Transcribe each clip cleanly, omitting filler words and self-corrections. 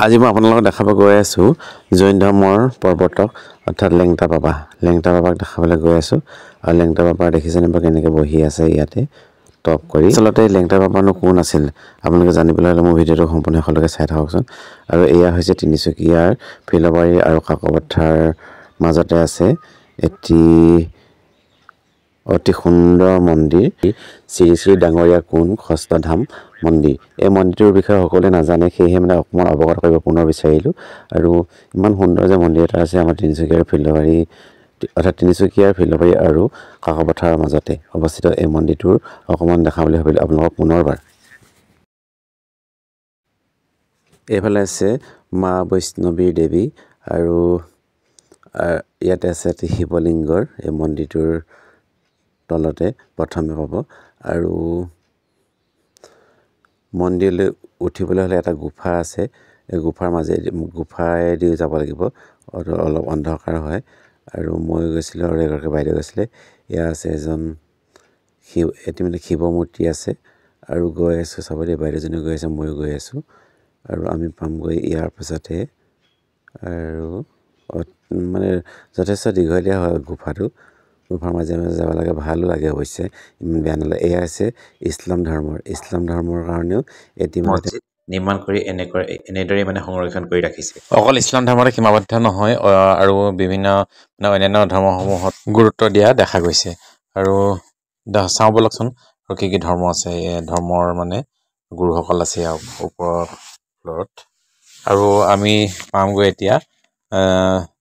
আজি মই আপোনালোকক দেখাব গৈ আছোঁ জৈন ধৰ্মৰ প্ৰৱৰ্তক অৰ্থাৎ লেংটা বাবা। লেংটা বাবাক দেখাবলৈ গৈ আছোঁ আৰু লেংটা বাবা দেখিছেনে বা কেনেকৈ বহি আছে ইয়াতে টপ কৰি। আচলতে লেংটা বাবানো কোন আছিল আপোনালোকে জানিবলৈ হ'লে মোৰ ভিডিঅ'টো সম্পূৰ্ণ শেষলৈকে চাই থাককচোন। আৰু এয়া হৈছে তিনিচুকীয়াৰ ফিলবাৰী আৰু কাকপথাৰ মাজতে আছে এটি অতি সুন্দৰ মন্দিৰ শ্ৰী শ্ৰী ডাঙৰীয়া কোন ষষ্ঠধাম মন্দিৰ। এই মন্দিৰটোৰ বিষয়ে সকলোৱে নাজানে, সেয়েহে মানে অকণমান অৱগত কৰিব পুনৰ বিচাৰিলোঁ। আৰু ইমান সুন্দৰ যে মন্দিৰ এটা আছে আমাৰ তিনিচুকীয়াৰ ফিলবাৰী অৰ্থাৎ তিনিচুকীয়াৰ ফিলবাৰী আৰু কাকপথাৰৰ মাজতে অৱস্থিত এই মন্দিৰটোৰ অকণমান দেখাম বুলি ভাবিলোঁ আপোনালোকক পুনৰবাৰ। এইফালে আছে মা বৈষ্ণৱী দেৱী আৰু ইয়াতে আছে এটি শিৱলিংগৰ এই মন্দিৰটোৰ তলতে প্ৰথমে পাব। আৰু মন্দিৰলৈ উঠিবলৈ হ'লে এটা গুফা আছে, এই গুফাৰেদিও যাব লাগিব, অলপ অন্ধকাৰ হয়। আৰু মই গৈছিলোঁ আৰু এগৰাকী বাইদেউ গৈছিলে। এয়া আছে এজন এটি মানে শিৱ মূৰ্তি আছে আৰু গৈ আছোঁ চাবলৈ, বাইদেউজনীও গৈ আছে ময়ো গৈ আছোঁ। আৰু আমি পামগৈ ইয়াৰ পাছতে। আৰু মানে যথেষ্ট দীঘলীয়া হয় গুফাটো, গুফাৰ মাজে মাজে যাব লাগে, ভালো লাগে অৱশ্যে, ইমান বেয়া নালাগে। এয়া হৈছে ইছলাম ধৰ্মৰ কাৰণেও এটি মছজিদ নিৰ্মাণ কৰি এনেদৰে মানে সংৰক্ষণ কৰি ৰাখিছে। অকল ইছলাম ধৰ্মতে সীমাবদ্ধ নহয় আৰু বিভিন্ন অন্যান্য ধৰ্মসমূহত গুৰুত্ব দিয়া দেখা গৈছে। আৰু চাওঁ ব'লকচোন আৰু কি ধৰ্ম আছে, এই ধৰ্মৰ মানে গুৰুসকল আছে ইয়াৰ ওপৰৰ ফ্ল'ৰত। আৰু আমি পামগৈ এতিয়া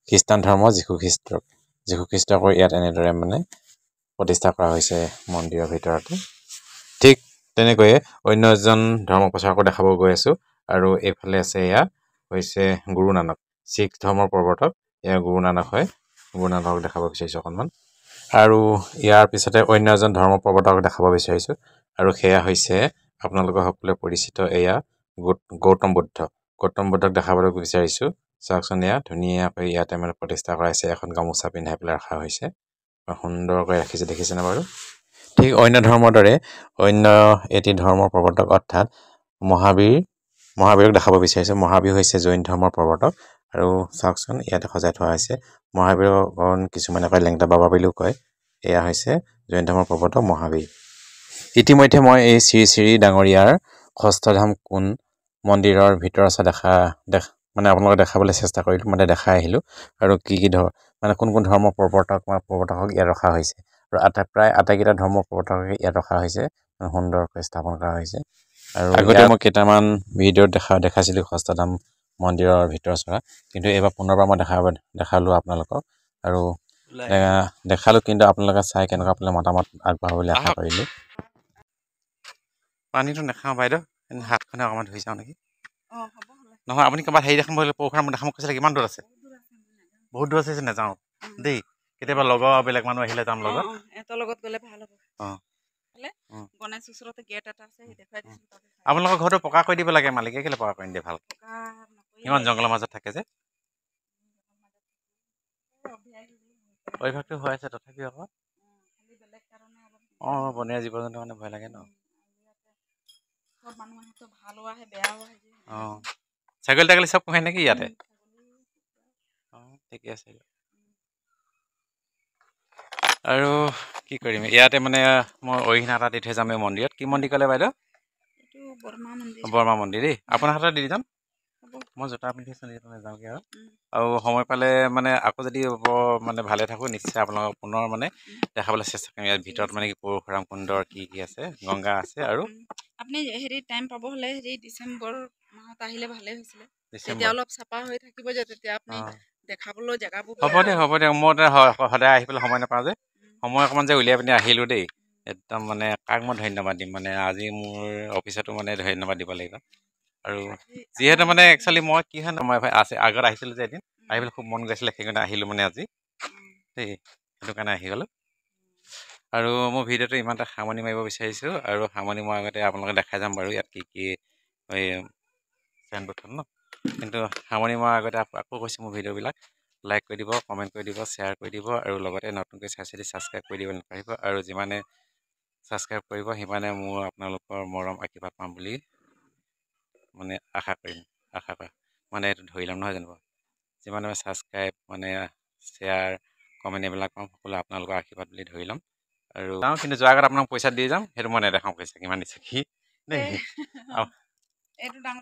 খ্ৰীষ্টান ধৰ্ম যীশু খ্ৰীষ্টক ইয়াত এনেদৰে মানে প্ৰতিষ্ঠা কৰা হৈছে মন্দিৰৰ ভিতৰতে। ঠিক তেনেকৈয়ে অন্য এজন ধৰ্ম প্ৰচাৰকো দেখাব গৈ আছোঁ। আৰু এইফালে আছে, এয়া হৈছে গুৰু নানক, শিখ ধৰ্মৰ প্ৰৱৰ্তক। এয়া গুৰু নানক হয়, গুৰু নানকক দেখাব বিচাৰিছোঁ অকণমান। আৰু ইয়াৰ পিছতে অন্য এজন ধৰ্ম প্ৰৱৰ্তক দেখাব বিচাৰিছোঁ, আৰু সেয়া হৈছে আপোনালোকৰ সকলোৱে পৰিচিত এয়া গৌতম বুদ্ধক দেখাবলৈ বিচাৰিছোঁ। চাওকচোন, এয়া ধুনীয়াকৈ ইয়াতে মানে প্ৰতিষ্ঠা কৰাইছে, এখন গামোচা পিন্ধাই পেলাই ৰখা হৈছে, সুন্দৰকৈ ৰাখিছে, দেখিছেনে বাৰু? ঠিক অন্য ধৰ্মৰ দৰে অন্য এটি ধৰ্মৰ প্ৰৱৰ্তক অৰ্থাৎ মহাবীৰক দেখাব বিচাৰিছোঁ। মহাবীৰ হৈছে জৈন ধৰ্মৰ প্ৰৱৰ্তক। আৰু চাওকচোন, ইয়াতে সজাই থোৱা হৈছে মহাবীৰক, কিছুমানে কয় লেংটা বাবা বুলিও কয়। এয়া হৈছে জৈন ধৰ্মৰ প্ৰৱৰ্তক মহাবীৰ। ইতিমধ্যে মই এই শ্ৰী শ্ৰী ডাঙৰীয়াৰ ষষ্ঠধাম কোন মন্দিৰৰ ভিতৰত মানে আপোনালোকক দেখাবলৈ চেষ্টা কৰিলোঁ, মানে দেখাই আহিলোঁ। আৰু মানে কোন ধৰ্মৰ প্ৰৱৰ্তকক ইয়াত ৰখা হৈছে। আৰু প্ৰায় আটাইকেইটা ধৰ্মৰ প্ৰৱৰ্তককে ইয়াত ৰখা হৈছে, সুন্দৰকৈ স্থাপন কৰা হৈছে। আৰু আগতে মই কেইটামান ভিডিঅ'ত দেখাইছিলোঁ ষষ্ঠধাম মন্দিৰৰ ভিতৰত চোৱা, কিন্তু এইবাৰ পুনৰবাৰ মই দেখালোঁ আপোনালোকক। আৰু দেখালোঁ, কিন্তু আপোনালোকে চাই কেনেকুৱা পালে মতামত আগবঢ়াব বুলি আশা কৰিলোঁ। পানীটো নাখাওঁ বাইদেউ, হাতখনে অকণমান ধুই চাওঁ নেকি? নহয়, আপুনি ক'ৰবাত হেৰি দেখাম বুলি পৰশুৰাম দেখাম কৈছিলে, কিমান দূৰ আছে? বহুত দূৰ আছে, নাযাওঁ দেই। কেতিয়াবা লগৰ বেলেগ মানুহ আহিলে যাম লগত। লগত গ'লে ভাল হ'ব। গণেশ ওচৰতে গেট এটা আছে, দেখাই দিছোঁ। আপোনালোকৰ ঘৰটো পকা কৰি দিব লাগে, মালিকে কেলৈ পকা কৰি নিদিয়ে? ভাল, ইমান জংঘলৰ মাজত থাকে যে। অভ্যাসটো হৈ আছে তথাপিও আকৌ বনৰীয়া জীৱ জন্তু মানে ভয় লাগে ন। ছাগলী তাগলী চব পোহে নেকি ইয়াতে? ঠিকে আছে। আৰু কি কৰিম ইয়াতে, মানে মই অৰিহণা এটা দি থৈ যাম এই মন্দিৰত। কি মন্দিৰ ক'লে বাইদেউ? বৰমা মন্দিৰ দেই। আপোনাৰ হাতত দি যাম, মই জোতা পিন্ধিছোঁ নাযাওঁগৈ। আৰু সময় পালে মানে আকৌ যদি মানে ভালে থাকোঁ, নিশ্চয় আপোনালোকক পুনৰ মানে দেখাবলৈ চেষ্টা কৰিম। ইয়াৰ ভিতৰত মানে কি পৰশুৰাম কুণ্ডৰ কি আছে, গংগা আছে। আৰু আপুনি টাইম পাব হ'লে ডিচেম্বৰ মাহত আহিলে ভালে হৈছিলে, তেতিয়া অলপ চাফা হৈ থাকিব যে, তেতিয়া আপুনি দেখাবলৈ জেগাবোৰ হ'ব দিয়ক। মই সদায় আহি পেলাই সময় নাপাওঁ যে, সময় অকণমান যে উলিয়াই পিনি আহিলোঁ দেই। একদম মানে কাক মই ধন্যবাদ দিম, মানে আজি মোৰ অফিচতো মানে ধন্যবাদ দিব লাগিব। আৰু যিহেতু মানে একচুৱেলি মই কি হয়, মই আগত আহিছিলোঁ যে এদিন, আহি পেলাই খুব মন গৈছিলে, সেইকাৰণে আহিলোঁ মানে আজি দেই, সেইটো কাৰণে আহি গ'লোঁ। আৰু মোৰ ভিডিঅ'টো ইমানটা সামৰণি মাৰিব বিচাৰিছোঁ। আৰু সামৰণি মৰাৰ আগতে আপোনালোকে দেখাই যাম বাৰু ইয়াত কি এই চাইনবোৰ্ড ন। কিন্তু সামৰণি মৰাৰ আগতে আকৌ কৈছোঁ, মোৰ ভিডিঅ'বিলাক লাইক কৰি দিব, কমেণ্ট কৰি দিব, শ্বেয়াৰ কৰি দিব, আৰু লগতে নতুনকৈ ছাবস্ক্ৰাইব কৰি দিব নাপাহৰিব। আৰু যিমানে ছাবস্ক্ৰাইব কৰিব, সিমানে মোৰ আপোনালোকৰ মৰম আশীৰ্বাদ পাম বুলি মানে আশা কৰিম। মানে এইটো ধৰি ল'ম নহয় জানো বাৰু যিমান আমি ছাবস্ক্ৰাইব মানে শ্বেয়াৰ কমেণ্ট এইবিলাক পাম সকলো আপোনালোকৰ আশীৰ্বাদ বুলি ধৰি ল'ম আৰু যাওঁ কিন্তু যোৱাৰ আগত আপোনাক পইচা দি যাম সেইটো মই নেদেখাওঁ পইচা কিমান দিছে কি দেই এইটো ডাঙৰ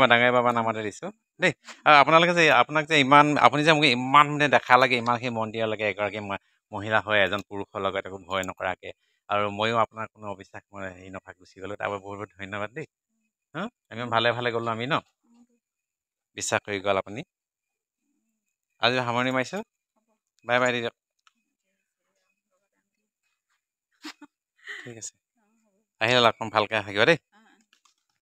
ডাঙৰে বাবা নামতে দিছোঁ দেই আৰু আপোনালোকে যে আপোনাক যে ইমান আপুনি যে মোক ইমান মানে দেখা লাগে ইমানখিনি মন্দিৰলৈকে এগৰাকী মহিলা হয় এজন পুৰুষৰ লগত একো ভয় নকৰাকৈ আৰু ময়ো আপোনাৰ কোনো অবিশ্বাস মই হেৰি নকৰাকৈ গুচি গ'লোঁ তাৰ বাবে বহুত বহুত ধন্যবাদ দেই আমি ভালে ভালে গ'লোঁ আমি ন বিশ্বাস কৰি গ'ল আপুনি আজি সামৰণি মাৰিছোঁ বাই বাই দিয়ক ঠিক আছে আহিলে লগ পাম ভালকৈ থাকিব দেই